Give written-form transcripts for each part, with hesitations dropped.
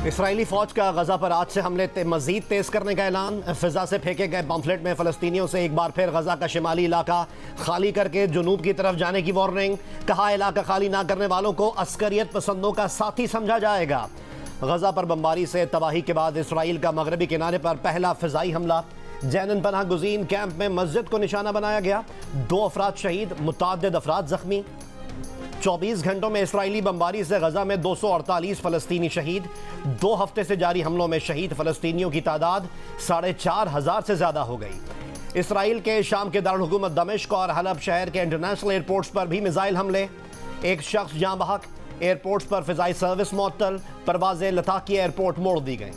Israeli फौज का गजा पर आज से हमले मजीद तेज करने का ऐलान। फिजा से फेंके गए पम्फलेट में फलस्तीनियों से एक बार फिर गजा का शिमाली इलाका खाली करके जुनूब की तरफ जाने की वार्निंग। कहा, इलाका खाली ना करने वालों को अस्करियत पसंदों का साथी समझा जाएगा। गजा पर बमबारी से तबाही के बाद इसराइल का मगरबी किनारे पर पहला फिजाई हमला। जैनन पनाह गुज़ीन कैंप में मस्जिद को निशाना बनाया गया। 2 अफराद शहीद, मुतअद्दिद अफराद जख्मी। 24 घंटों में इसराइली बमबारी से गजा में 248 फलस्तीनी शहीद। 2 हफ्ते से जारी हमलों में शहीद फलस्तीनियों की तादाद 4,500 से ज़्यादा हो गई। इसराइल के शाम के दारुल-हुकूमत दमिश्क और हलब शहर के इंटरनेशनल एयरपोर्ट्स पर भी मिसाइल हमले। एक शख्स जाँ बहक। एयरपोर्ट्स पर फ़िज़ाई सर्विस मुअत्तल। परवाज़ें लताकिया एयरपोर्ट मोड़ दी गई।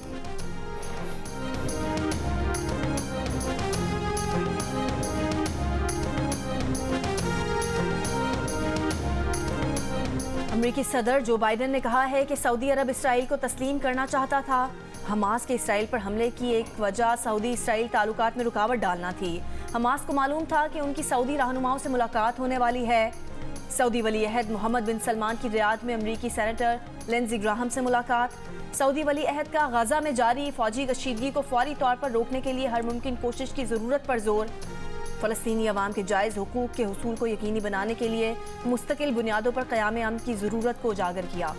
अमेरिकी सदर जो बाइडेन ने कहा है कि सऊदी अरब इसराइल को तस्लीम करना चाहता था। हमास के इसराइल पर हमले की एक वजह सऊदी इसराइल ताल्लुकात में रुकावट डालना थी। हमास को मालूम था कि उनकी सऊदी रहनुमाओं से मुलाकात होने वाली है। सऊदी वली अहद मोहम्मद बिन सलमान की रियाद में अमेरिकी सेनेटर लिंडज़ी ग्राहम से मुलाकात। सऊदी वली अहद का गजा में जारी फौजी कशीदगी को फौरी तौर पर रोकने के लिए हर मुमकिन कोशिश की ज़रूरत पर जोर। फ़लस्तीनी अवाम के जायज़ हुकूक के हुसूल को यकीनी बनाने के लिए मुस्तकिल बुनियादों पर क़याम अमन की ज़रूरत को उजागर किया।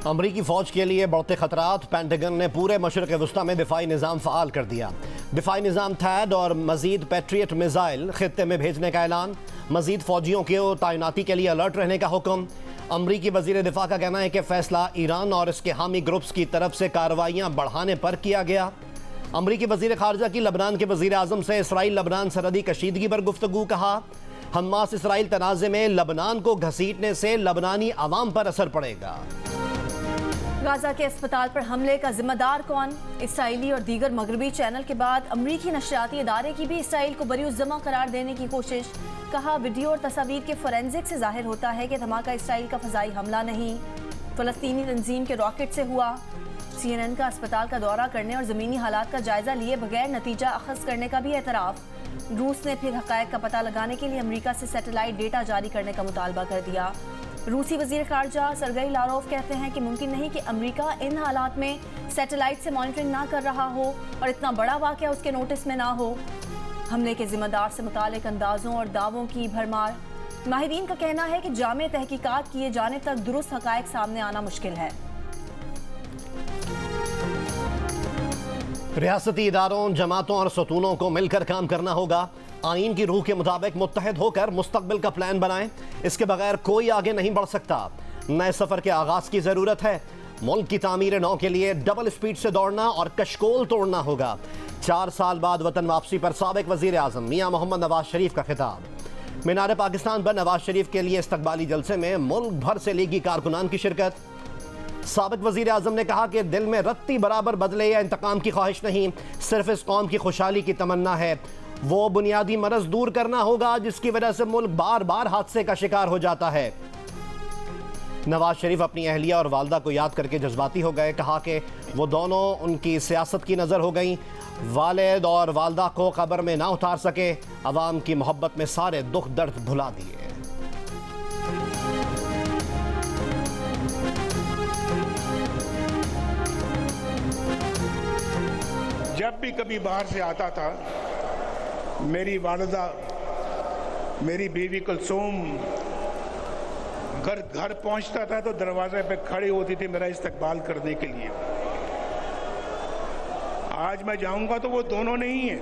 अमरीकी फ़ौज के लिए बढ़ते खतरात। पेंटागन ने पूरे मशरिक़ वस्ता में दिफाई निज़ाम फ़ाल कर दिया। दिफाई निज़ाम थैड और मज़ीद पैट्रियट मिसाइल खित्ते में भेजने का ऐलान। मज़ीद फ़ौजियों को तैनाती के लिए अलर्ट रहने का हुक्म। अमरीकी वज़ीर दिफा का कहना है कि फ़ैसला ईरान और इसके हामी ग्रुप्स की तरफ से कार्रवाइयाँ बढ़ाने पर किया गया। अमरीकी वज़ीर ख़ारजा की लबनान के वज़ीर आज़म से इसराइल लबनान सरहदी कशीदगी पर गुफ्तगू। कहा, हमास इसराइल तनाज़े में लबनान को घसीटने से लबनानी अवाम पर असर पड़ेगा। गाजा के अस्पताल पर हमले का जिम्मेदार कौन? इसराइली और दीगर मगरबी चैनल के बाद अमरीकी नशरियाती इदारे की भी इसराइल को बरीउज़्ज़मा करार देने की कोशिश। कहा, वीडियो और तस्वीर के फोरेंसिक से जाहिर होता है कि धमाका इसराइल का फ़ज़ाई हमला नहीं, फ़लस्तीनी तंजीम के रॉकेट से हुआ। CNN का अस्पताल का दौरा करने और ज़मीनी हालात का जायज़ा लिए बगैर नतीजा अखज़ करने का भी एतराफ़। रूस ने फिर हक़ाइक़ का पता लगाने के लिए अमरीका से सैटेलाइट डेटा जारी करने का मुतालबा कर दिया। रूसी वज़ीर ख़ारजा सरगई लारोव कहते हैं कि मुमकिन नहीं कि अमरीका इन हालात में सैटेलाइट से मॉनिटरिंग ना कर रहा हो और इतना बड़ा वाक़या उसके नोटिस में ना हो। हमले के ज़िम्मेदार से मुतालिक अंदाज़ों और दावों की भरमार। माहिरीन का कहना है कि जामे तहकीकात किए जाने तक दुरुस्त हक़ाइक़ सामने आना मुश्किल है। रियासती इदारों, जमातों और सतूनों को मिलकर काम करना होगा। आइन की रूह के मुताबिक मुत्तहद होकर मुस्तकबिल का प्लान बनाएं। इसके बगैर कोई आगे नहीं बढ़ सकता। नए सफ़र के आगाज़ की ज़रूरत है। मुल्क की तामीर नौ के लिए डबल स्पीड से दौड़ना और कशकोल तोड़ना होगा। 4 साल बाद वतन वापसी पर साबिक वज़ीर आज़म मियाँ मोहम्मद नवाज शरीफ का खिताब। मीनार पाकिस्तान पर नवाज शरीफ के लिए इस्तकबाली जलसे में मुल्क भर से लीगी कारकुनान की शिरकत। साबिक वज़ीर आज़म ने कहा कि दिल में रत्ती बराबर बदले या इंतकाम की ख्वाहिश नहीं, सिर्फ इस कौम की खुशहाली की तमन्ना है। वो बुनियादी मरज़ दूर करना होगा जिसकी वजह से मुल्क बार बार हादसे का शिकार हो जाता है। नवाज शरीफ अपनी अहलिया और वालदा को याद करके जज्बाती हो गए। कहा कि वो दोनों उनकी सियासत की नज़र हो गई। वालिद और वालदा को कब्र में ना उतार सके। अवाम की मोहब्बत में सारे दुख दर्द भुला दिए। जब भी कभी बाहर से आता था, मेरी वालिदा, मेरी बीवी कुलसूम घर पहुंचता था तो दरवाजे पे खड़ी होती थी मेरा इस्तकबाल करने के लिए। आज मैं जाऊंगा तो वो दोनों नहीं है,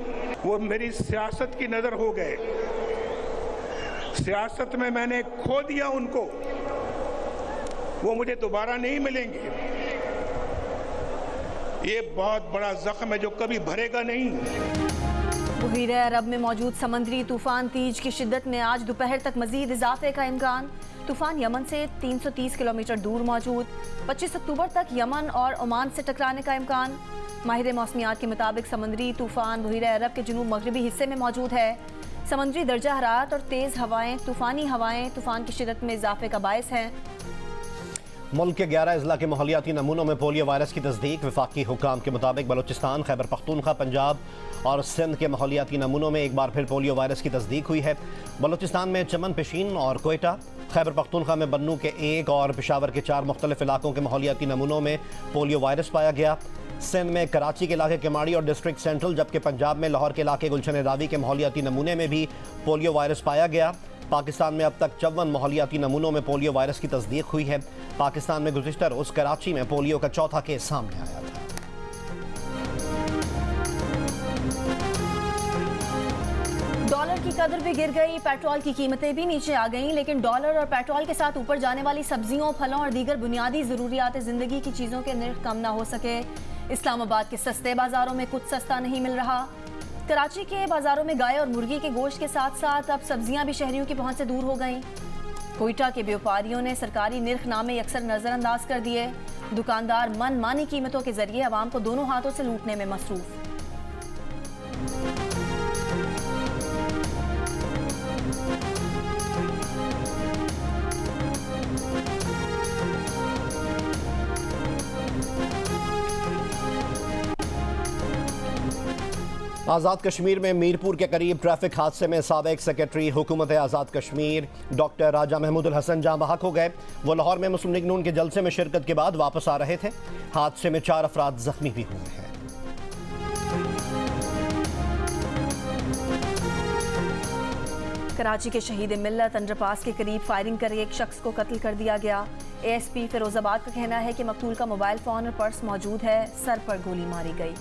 वो मेरी सियासत की नज़र हो गए। सियासत में मैंने खो दिया उनको, वो मुझे दोबारा नहीं मिलेंगे। ये बहुत बड़ा जख्म है जो कभी भरेगा नहीं। बहीरे अरब में मौजूद समंदरी तूफान तीज की शिद्दत में आज दोपहर तक मजीद इजाफे का इम्कान। तूफान यमन से 330 किलोमीटर दूर मौजूद। 25 अक्टूबर तक यमन और ओमान से टकराने का इम्कान। माहिर मौसमियात के मुताबिक समंदरी तूफान बहीरे अरब के जुनूब मगरबी हिस्से में मौजूद है। समंदरी दर्जा हरारत और तेज़ हवाएं, तूफ़ानी हवाएं तूफान की शिद्दत में इजाफे का बायस हैं। मुल्क के 11 अजला के माहौलियाती नमूनों में पोलियो वायरस की तस्दीक। वफाकी हुक्काम के मुताबिक बलूचिस्तान, खैबर पख्तूनख्वा, पंजाब और सिंध के माहौलियाती नमूनों में एक बार फिर पोलियो वायरस की तस्दीक हुई है। बलूचिस्तान में चमन, पेशीन और कोयटा, खैबर पख्तूनख्वा में बन्नू के 1 और पेशावर के 4 मुख्तलिफ इलाकों के माहौलियाती नमूनों में पोलियो वायरस पाया गया। सिंध में कराची के इलाके केमाड़ी और डिस्ट्रिक्ट सेंट्रल, जबकि पंजाब में लाहौर के इलाके गुलशन रावी के माहौलियाती नमूने में भी पोलियो वायरस पाया गया। पाकिस्तान में अब तक 54 माहौलियाती नमूनों में पोलियो वायरस की तस्दीक हुई है। पाकिस्तान में गुज़िश्ता रोज़ कराची में पोलियो का चौथा केस सामने आया था। डॉलर की कदर भी गिर गई, पेट्रोल की कीमतें भी नीचे आ गईं, लेकिन डॉलर और पेट्रोल के साथ ऊपर जाने वाली सब्जियों, फलों और दीगर बुनियादी ज़रूरियात ज़िंदगी की चीज़ों के निर्ख कम ना हो सके। इस्लामाबाद के सस्ते बाज़ारों में कुछ सस्ता नहीं मिल रहा। कराची के बाज़ारों में गाय और मुर्गी के गोश्त के साथ साथ अब सब्जियां भी शहरियों की पहुंच से दूर हो गईं। कोयटा के व्यापारियों ने सरकारी निर्खनामे अक्सर नज़रअंदाज कर दिए। दुकानदार मनमानी कीमतों के जरिए आवाम को दोनों हाथों से लूटने में मसरूफ। आज़ाद कश्मीर में मीरपुर के करीब ट्रैफिक हादसे में साबिक सेक्रेटरी हुकूमत आज़ाद कश्मीर डॉक्टर राजा महमूदुल हसन जाँ बहक हो गए। वो लाहौर में मुस्लिम लीग नून के जलसे में शिरकत के बाद वापस आ रहे थे। हादसे में 4 अफराद जख्मी भी हुए हैं। कराची के शहीद मिल्लत अंडरपास के करीब फायरिंग कर एक शख्स को कत्ल कर दिया गया। एएसपी फिरोजाबाद का कहना है कि मकतूल का मोबाइल फ़ोन और पर्स मौजूद है। सर पर गोली मारी गई।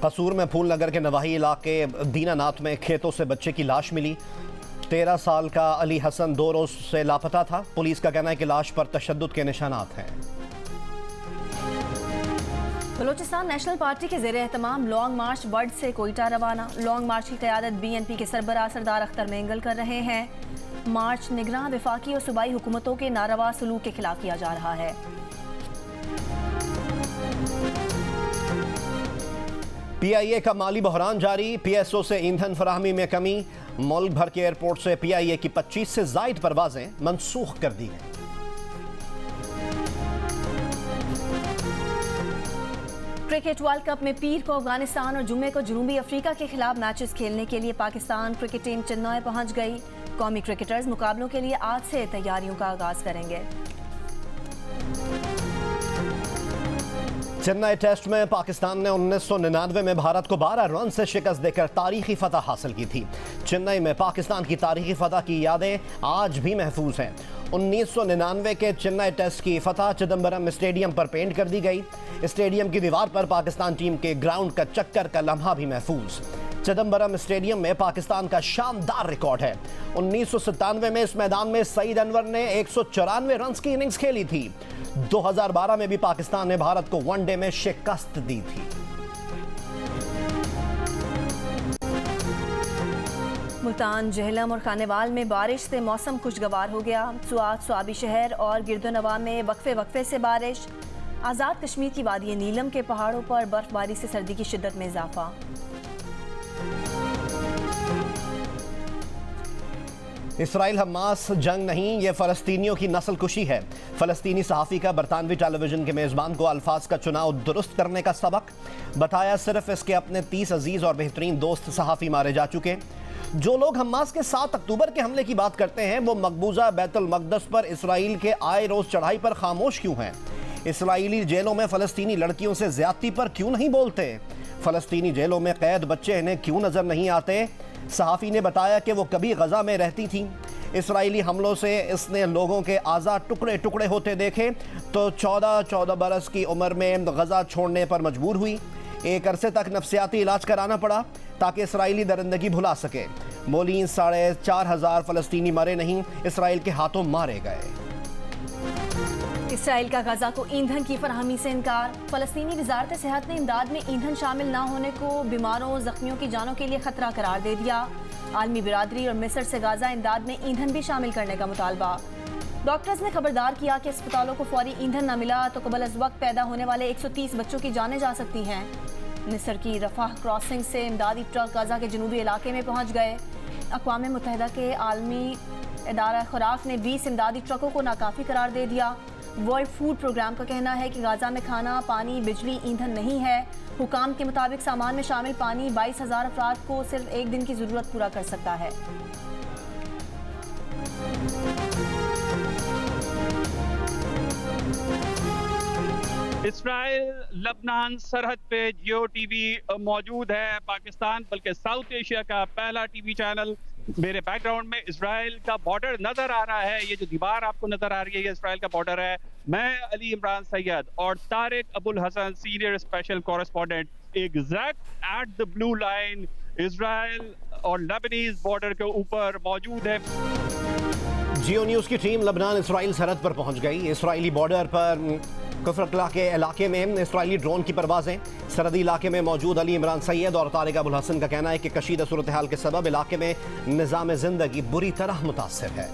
कसूर में फूल नगर के नवाही इलाके दीनानाथ में खेतों से बच्चे की लाश मिली। 13 साल का अली हसन 2 रोज से लापता था। पुलिस का कहना है कि लाश पर तशद्दुद के निशानात हैं। बलूचिस्तान नेशनल पार्टी के ज़ेरे एहतमाम लॉन्ग मार्च वर्ड से कोयटा रवाना। लॉन्ग मार्च की क़यादत BNP के सरबराह सरदार अख्तर मेंगल कर रहे हैं। मार्च निगरान वफाकी और सूबाई हुकूमतों के नारवा सलूक के खिलाफ किया जा रहा है। PIA का माली बहरान जारी। PSO से ईंधन फराहमी में कमी। मुल्क भर के एयरपोर्ट से PIA की 25 से ज़ायद परवाजें मनसूख कर दी गईं। क्रिकेट वर्ल्ड कप में पीर को अफगानिस्तान और जुम्मे को जनूबी अफ्रीका के खिलाफ मैचेस खेलने के लिए पाकिस्तान क्रिकेट टीम चेन्नई पहुंच गई। कौमी क्रिकेटर्स मुकाबलों के लिए आज से तैयारियों का आगाज करेंगे। चेन्नई टेस्ट में पाकिस्तान ने 1999 में भारत को 12 रन से शिकस्त देकर तारीखी फतह हासिल की थी। चेन्नई में पाकिस्तान की तारीखी फतह की यादें आज भी महफूज हैं। 1999 के चेन्नई टेस्ट की फतह चिदम्बरम स्टेडियम पर पेंट कर दी गई। स्टेडियम की दीवार पर पाकिस्तान टीम के ग्राउंड का चक्कर का लम्हा भी महफूज। चिदम्बरम स्टेडियम में पाकिस्तान का शानदार रिकॉर्ड है। 1997 में इस मैदान में सईद अनवर ने 194 रन की इनिंग्स खेली थी। 2012 में भी पाकिस्तान ने भारत को वनडे में शिकस्त दी थी। मुल्तान, जहलम और खानेवाल में बारिश से मौसम खुशगवार हो गया। सुआत, स्वाबी शहर और गिरदोनवा में वक्फे से बारिश। आज़ाद कश्मीर की वादी नीलम के पहाड़ों पर बर्फबारी से सर्दी की शिद्दत में इजाफा। इसराइल हमास जंग नहीं, ये फ़लस्तीनियों की नस्ल कुशी है। फ़लस्तीनी सहाफ़ी का बरतानवी टेलीविज़न के मेज़बान को अल्फाज का चुनाव दुरुस्त करने का सबक बताया। सिर्फ इसके अपने 30 अजीज़ और बेहतरीन दोस्त सहाफ़ी मारे जा चुके। जो लोग हमास के 7 अक्टूबर के हमले की बात करते हैं वो मकबूजा बैतुल मक़दस पर इसराइल के आए रोज़ चढ़ाई पर खामोश क्यों हैं? इसराइली जेलों में फ़लस्तीनी लड़कियों से ज़्यादती पर क्यों नहीं बोलते? फ़लस्तीनी जेलों में कैद बच्चे इन्हें क्यों नज़र नहीं आते? सहाफ़ी ने बताया कि वो कभी गज़ा में रहती थी। इसराइली हमलों से इसने लोगों के आज़ा टुकड़े टुकड़े होते देखे तो 14 बरस की उम्र में गज़ा छोड़ने पर मजबूर हुई। एक अरसे तक नफ्सियाती इलाज कराना पड़ा ताकि इसराइली दरिंदगी भुला सके। मोलीन 4,500 फ़लस्तीनी मरे नहीं, इसराइल के हाथों मारे गए। इसराइल का गजा को ईंधन की फराहमी से इनकार। फ़लस्तीनी वजारत सेहत ने इमदाद में ईंधन शामिल न होने को बीमारों ज़ख्मियों की जानों के लिए खतरा करार दे दिया। आलमी बिरादरी और मिस्र से गाजा इमदाद में ईंधन भी शामिल करने का मुतालबा। डॉक्टर्स ने खबरदार किया कि अस्पतालों को फौरी ईंधन न मिला तो कबल अज़ वक्त पैदा होने वाले 130 बच्चों की जानें जा सकती हैं। मिस्र की रफाह क्रॉसिंग से इमदादी ट्रक गाजा के जनूबी इलाके में पहुंच गए। अक़वाम मुत्तहिदा के आलमी इदारा खुराक ने 20 इमदादी ट्रकों को नाकाफ़ी करार दे दिया। वर्ल्ड फूड प्रोग्राम का कहना है कि गाजा में खाना, पानी, बिजली, ईंधन नहीं है। हुकाम के मुताबिक सामान में शामिल पानी 22,000 अफराद को सिर्फ एक दिन की ज़रूरत पूरा कर सकता है। इसराइल लबनान सरहद पे जियो टीवी मौजूद है। पाकिस्तान बल्कि साउथ एशिया का पहला टीवी चैनल। मेरे बैकग्राउंड में इसराइल का बॉर्डर नजर आ रहा है। ये जो दीवार आपको नजर आ रही है ये इसराइल का बॉर्डर है। मैं अली इमरान सैयद और Tariq Abul Hasan senior special correspondent exact at the blue line Israel और लेबनीज बॉर्डर के ऊपर मौजूद है। जियो न्यूज़ की टीम लबनान इसराइल सरहद पर पहुंच गई। इसराइली बॉर्डर पर कुफरकला के इलाके में इसराइली ड्रोन की परवाजें। सरहदी इलाके में मौजूद अली इमरान सैयद और तारिक अबुल हसन का कहना है कि कशीदा सूरत हाल के सबब इलाके में निज़ाम ज़िंदगी बुरी तरह मुतासर है।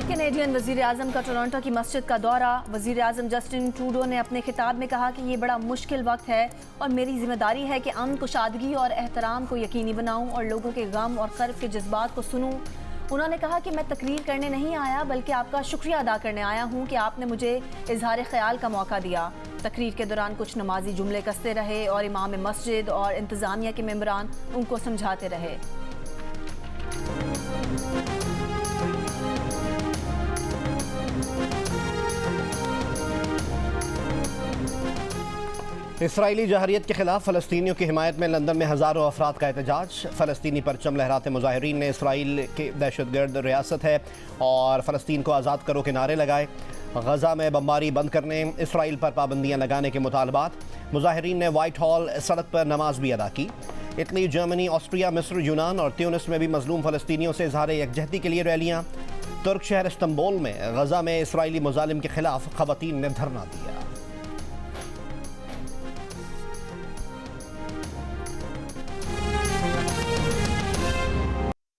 कैनेडियन वज़ीर आज़म का टोरंटो की मस्जिद का दौरा। वज़ीर आज़म जस्टिन ट्रूडो ने अपने खिताब में कहा कि ये बड़ा मुश्किल वक्त है और मेरी जिम्मेदारी है कि अमन, कुशादगी और एहतराम को यकीनी बनाऊं और लोगों के गम और कर्ब के जज्बात को सुनूं। उन्होंने कहा कि मैं तकरीर करने नहीं आया बल्कि आपका शुक्रिया अदा करने आया हूं कि आपने मुझे इजहार ख्याल का मौका दिया। तकरीर के दौरान कुछ नमाजी जुमले कसते रहे और इमाम मस्जिद और इंतज़ामिया के मेंबरान उनको समझाते रहे। इसराइली जहरियत के खिलाफ फ़लस्तीनियों की हिमायत में लंदन में हज़ारों अफराद का एहतजाज। फ़लस्तीनी परचम लहराते मुजाहिरीन ने इसराइल के दहशतगर्द रियासत है और फ़लस्तीन को आज़ाद करो के नारे लगाए। गज़ा में बमबारी बंद करने, इसराइल पर पाबंदियाँ लगाने के मुतालबात। मुजाहिरीन ने वाइट हॉल सड़क पर नमाज भी अदा की। इटली, जर्मनी, ऑस्ट्रिया, मिस्र, यूनान और ट्यूनिस में भी मजलूम फ़लस्तीनियों से इजहार यकजहती के लिए रैलियाँ। तुर्क शहर इस्तांबुल में गज़ा में इसराइली मुजालिम के खिलाफ ख़वातीन ने धरना दिया।